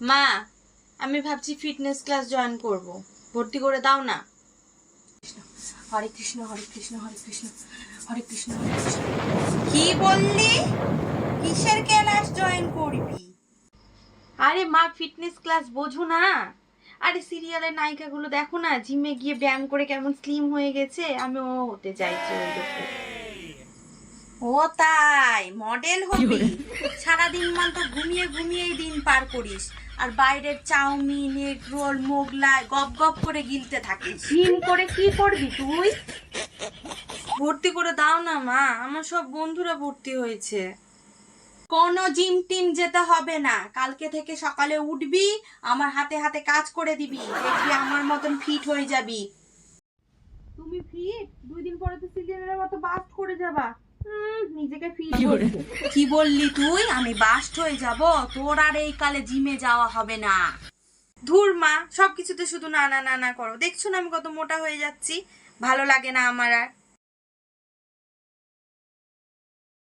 মা, আমি ভাবছি ফিটনেস ক্লাস জয়েন করব, ভর্তি করে দাও না। হরে কৃষ্ণ হরে কৃষ্ণ হরে কৃষ্ণ হরে কৃষ্ণ হরে কৃষ্ণ। কি বললি? কিসের ক্লাস জয়েন করবি? আরে মা, ফিটনেস ক্লাস বোঝো না? আরে সিরিয়ালের নায়িকাগুলো দেখো না, জিমে গিয়ে ব্যায়াম করে কেমন স্লিম হয়ে গেছে, আমিও হতে চাইছি ওইরকম। ও তাই, মডেল হবি? সারাদিন মান তো ঘুমিয়ে ঘুমিয়েই দিন পার করিস, আর বাইরের চাউমিন, এগ রোল, মোগলাই গপ গপ করে গিলতে থাকিস। জিম করে কি করবি তুই? ভর্তি করে দাও না মা, আমার সব বন্ধুরা ভর্তি হয়েছে। কোনো জিম টিম যেতে হবে না, কালকে থেকে সকালে উঠবি, আমার হাতে হাতে কাজ করে দিবি, দেখবি আমার মতন ফিট হয়ে যাবি। তুমি ফিট? 2 দিন পরে তো সিলিন্ডারের মতো বাস্ট করে যাবা। নিজেকে ফিট কি বললি তুই? আমি বাস্ট হয়ে যাব? তোর আর এই কালে জিমে যাওয়া হবে না। ধুর মা, সবকিছুতে শুধু না না না না করো। দেখছো না আমি কত মোটা হয়ে যাচ্ছি, ভালো লাগে না আমার আর।